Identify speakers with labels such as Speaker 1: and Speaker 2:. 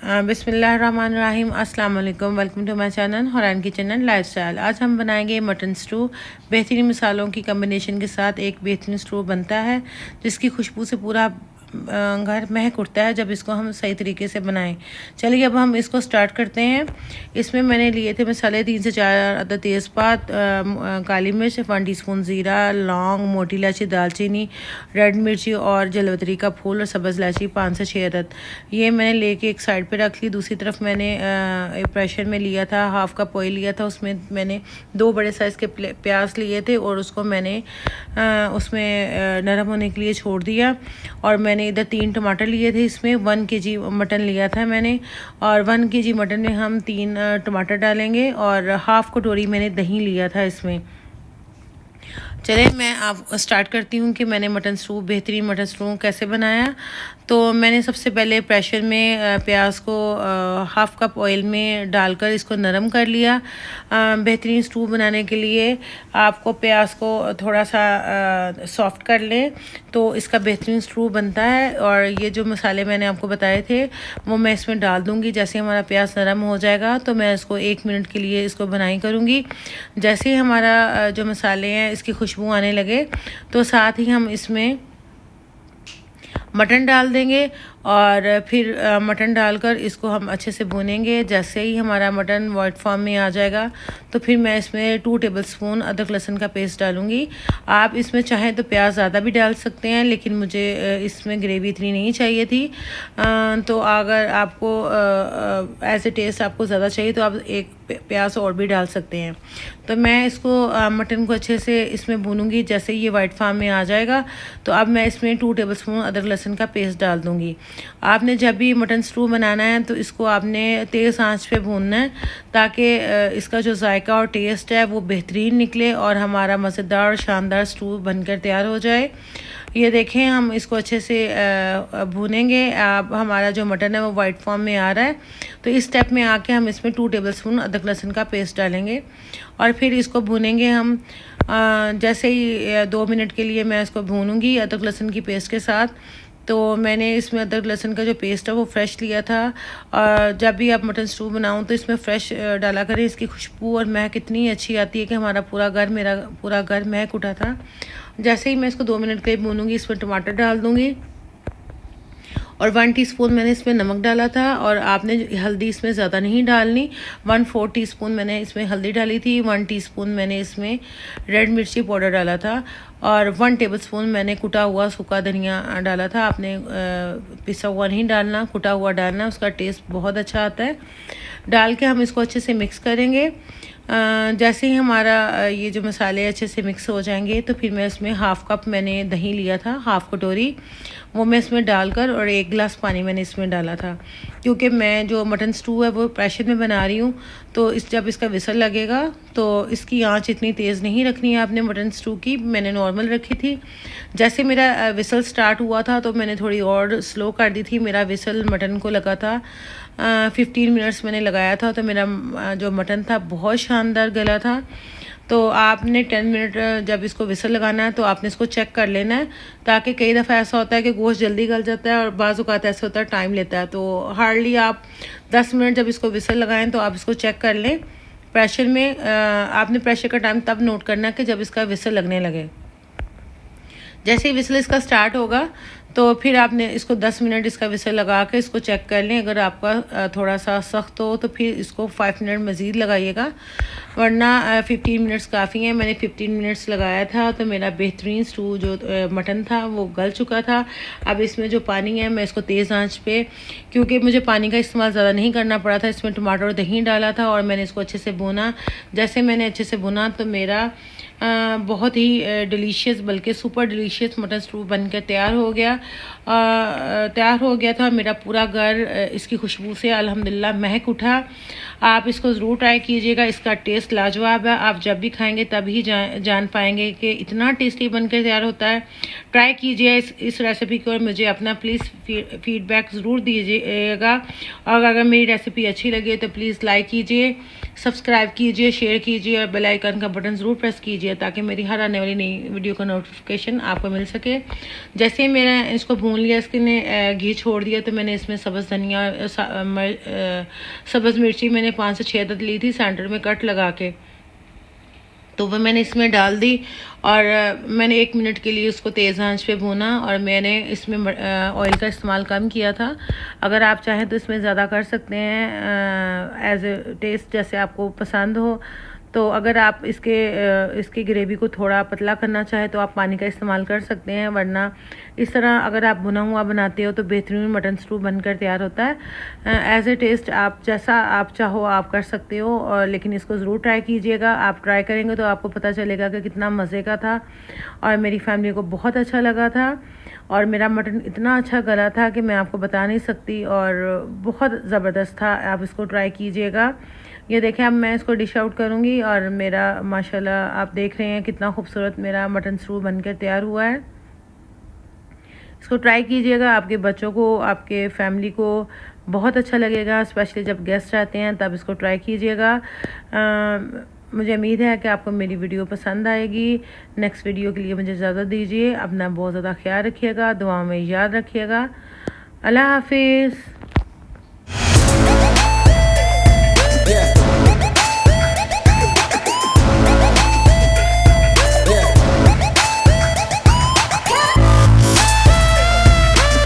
Speaker 1: बिस्मिल्लाहिर्रहमानिर्रहीम अस्सलाम वालेकुम। Welcome to my channel Hurain kitchen and lifestyle. आज हम बनाएंगे मटन स्टू। बेहतरीन मसालों की कम्बिनेशन के साथ एक बेहतरीन स्टू बनता है जिसकी खुशबू से पूरा घर महक उठता है जब इसको हम सही तरीके से बनाएं। चलिए अब हम इसको स्टार्ट करते हैं। इसमें मैंने लिए थे मसाले 3 से 4 अदद तेज़पात, काली मिर्च, 1 टीस्पून ज़ीरा, लौंग, मोटी इलायची, दालचीनी, रेड मिर्ची और जलवतरी का फूल और सब्ज़ इलायची 5 से 6 अदद। ये मैंने लेके एक साइड पे रख ली। दूसरी तरफ मैंने एक प्रेशर में लिया था, हाफ़ कप ऑयल लिया था, उसमें मैंने 2 बड़े साइज़ के प्याज लिए थे और उसको मैंने उसमें नरम होने के लिए छोड़ दिया। और मैंने इधर 3 टमाटर लिए थे। इसमें 1 केजी मटन लिया था मैंने, और 1 केजी मटन में हम 3 टमाटर डालेंगे और हाफ़ कटोरी मैंने दही लिया था इसमें। चलिए मैं आप स्टार्ट करती हूँ कि मैंने मटन स्टू, बेहतरीन मटन स्टू कैसे बनाया। तो मैंने सबसे पहले प्रेशर में प्याज को हाफ़ कप ऑयल में डालकर इसको नरम कर लिया। बेहतरीन स्टू बनाने के लिए आपको प्याज को थोड़ा सा सॉफ्ट कर लें तो इसका बेहतरीन स्टू बनता है। और ये जो मसाले मैंने आपको बताए थे वो मैं इसमें डाल दूँगी। जैसे हमारा प्याज नरम हो जाएगा तो मैं इसको 1 मिनट के लिए इसको बनाई करूँगी। जैसे ही हमारा जो मसाले हैं इसकी खुशबू आने लगे तो साथ ही हम इसमें मटन डाल देंगे और फिर मटन डालकर इसको हम अच्छे से भूनेंगे। जैसे ही हमारा मटन वाइट फॉर्म में आ जाएगा तो फिर मैं इसमें 2 टेबलस्पून अदरक लहसुन का पेस्ट डालूँगी। आप इसमें चाहें तो प्याज ज़्यादा भी डाल सकते हैं, लेकिन मुझे इसमें ग्रेवी इतनी नहीं चाहिए थी। तो अगर आपको एज ए टेस्ट आपको ज़्यादा चाहिए तो आप एक प्याज और भी डाल सकते हैं। तो मैं इसको मटन को अच्छे से इसमें भूनूंगी। जैसे ये वाइट फॉर्म में आ जाएगा तो अब मैं इसमें 2 टेबलस्पून अदरक लहसुन का पेस्ट डाल दूँगी। आपने जब भी मटन स्टू बनाना है तो इसको आपने तेज़ आंच पे भूनना है ताकि इसका जो जायका और टेस्ट है वो बेहतरीन निकले और हमारा मज़ेदार शानदार स्टू बनकर तैयार हो जाए। ये देखें हम इसको अच्छे से भूनेंगे। अब हमारा जो मटन है वो वाइट फॉर्म में आ रहा है तो इस स्टेप में आके हम इसमें 2 टेबलस्पून अदरक लहसुन का पेस्ट डालेंगे और फिर इसको भूनेंगे हम। जैसे ही 2 मिनट के लिए मैं इसको भूनूंगी अदरक लहसुन की पेस्ट के साथ। तो मैंने इसमें अदरक लहसुन का जो पेस्ट है वो फ्रेश लिया था। और जब भी आप मटन स्टू बनाऊं तो इसमें फ़्रेश डाला करें। इसकी खुशबू और महक इतनी अच्छी आती है कि मेरा पूरा घर महक उठा था। जैसे ही मैं इसको 2 मिनट के लिए भूनूंगी इसमें टमाटर डाल दूँगी और 1 टीस्पून मैंने इसमें नमक डाला था। और आपने हल्दी इसमें ज़्यादा नहीं डालनी। 1/4 टीस्पून मैंने इसमें हल्दी डाली थी। 1 टीस्पून मैंने इसमें रेड मिर्ची पाउडर डाला था और 1 टेबलस्पून मैंने कुटा हुआ सूखा धनिया डाला था। आपने पिसा हुआ नहीं डालना, कुटा हुआ डालना, उसका टेस्ट बहुत अच्छा आता है। डाल के हम इसको अच्छे से मिक्स करेंगे। जैसे ही हमारा ये जो मसाले अच्छे से मिक्स हो जाएंगे तो फिर मैं इसमें हाफ़ कप मैंने दही लिया था, हाफ़ कटोरी, वो मैं इसमें डालकर और 1 गिलास पानी मैंने इसमें डाला था। क्योंकि मैं जो मटन स्टू है वो प्रेशर में बना रही हूँ तो जब इसका विसल लगेगा तो इसकी आंच इतनी तेज़ नहीं रखनी है आपने मटन स्टू की, मैंने नॉर्मल रखी थी। जैसे मेरा विसल स्टार्ट हुआ था तो मैंने थोड़ी और स्लो कर दी थी। मेरा विसल मटन को लगा था 15 मिनट्स मैंने लगाया था तो मेरा जो मटन था बहुत शानदार गला था। तो आपने 10 मिनट जब इसको विसल लगाना है तो आपने इसको चेक कर लेना है, ताकि कई दफ़ा ऐसा होता है कि गोश्त जल्दी गल जाता है और बाज़ औक़ात ऐसा होता है टाइम लेता है। तो हार्डली आप 10 मिनट जब इसको विसल लगाएं तो आप इसको चेक कर लें प्रेशर में। आपने प्रेशर का टाइम तब नोट करना है कि जब इसका विसल लगने लगे। जैसे ही विसल इसका स्टार्ट होगा तो फिर आपने इसको 10 मिनट इसका विसल लगा के इसको चेक कर लें। अगर आपका थोड़ा सा सख्त हो तो फिर इसको 5 मिनट मज़ीद लगाइएगा, वरना 15 मिनट्स काफ़ी हैं। मैंने 15 मिनट्स लगाया था तो मेरा बेहतरीन स्टू जो मटन था वो गल चुका था। अब इसमें जो पानी है मैं इसको तेज़ आंच पे, क्योंकि मुझे पानी का इस्तेमाल ज़्यादा नहीं करना पड़ा था, इसमें टमाटर और दही डाला था और मैंने इसको अच्छे से भुना। जैसे मैंने अच्छे से भुना तो मेरा बहुत ही डिलीशियस बल्कि सुपर डिलीशियस मटन स्टू बनकर तैयार हो गया था। मेरा पूरा घर इसकी खुशबू से अल्हम्दुलिल्लाह महक उठा। आप इसको ज़रूर ट्राई कीजिएगा, इसका टेस्ट लाजवाब है। आप जब भी खाएंगे तभी जान पाएंगे कि इतना टेस्टी बनकर तैयार होता है। ट्राई कीजिए इस रेसिपी को और मुझे अपना प्लीज़ फीडबैक ज़रूर दीजिएगा। और अगर मेरी रेसिपी अच्छी लगे तो प्लीज़ लाइक कीजिए, सब्सक्राइब कीजिए, शेयर कीजिए और बेल आइकन का बटन ज़रूर प्रेस कीजिए। दीजिए ताकि मेरी हर आने वाली नई वीडियो का नोटिफिकेशन आपको मिल सके। जैसे ही मैंने इसको भून लिया, इसके घी छोड़ दिया, तो मैंने इसमें सब्ज़ धनिया सब्ज़ मिर्ची मैंने 5 से 6 अदद ली थी सेंटर में कट लगा के, तो वह मैंने इसमें डाल दी और मैंने 1 मिनट के लिए उसको तेज़ आंच पे भूना। और मैंने इसमें ऑयल का इस्तेमाल कम किया था। अगर आप चाहें तो इसमें ज़्यादा कर सकते हैं एज ए टेस्ट, जैसे आपको पसंद हो। तो अगर आप इसकी ग्रेवी को थोड़ा पतला करना चाहें तो आप पानी का इस्तेमाल कर सकते हैं, वरना इस तरह अगर आप भुना हुआ बनाते हो तो बेहतरीन मटन स्टू बनकर तैयार होता है। एज ए टेस्ट आप जैसा आप चाहो आप कर सकते हो, और लेकिन इसको ज़रूर ट्राई कीजिएगा। आप ट्राई करेंगे तो आपको पता चलेगा कि कितना मज़े का था, और मेरी फैमिली को बहुत अच्छा लगा था। और मेरा मटन इतना अच्छा गला था कि मैं आपको बता नहीं सकती, और बहुत ज़बरदस्त था। आप इसको ट्राई कीजिएगा। ये देखें, अब मैं इसको डिश आउट करूँगी, और मेरा माशाल्लाह आप देख रहे हैं कितना खूबसूरत मेरा मटन स्टू बनकर तैयार हुआ है। इसको ट्राई कीजिएगा, आपके बच्चों को, आपके फैमिली को बहुत अच्छा लगेगा, स्पेशली जब गेस्ट आते हैं तब इसको ट्राई कीजिएगा। मुझे उम्मीद है कि आपको मेरी वीडियो पसंद आएगी। नेक्स्ट वीडियो के लिए मुझे इजाज़त दीजिए। अपना बहुत ज़्यादा ख्याल रखिएगा, दुआ में याद रखिएगा। अल्लाह हाफिज़।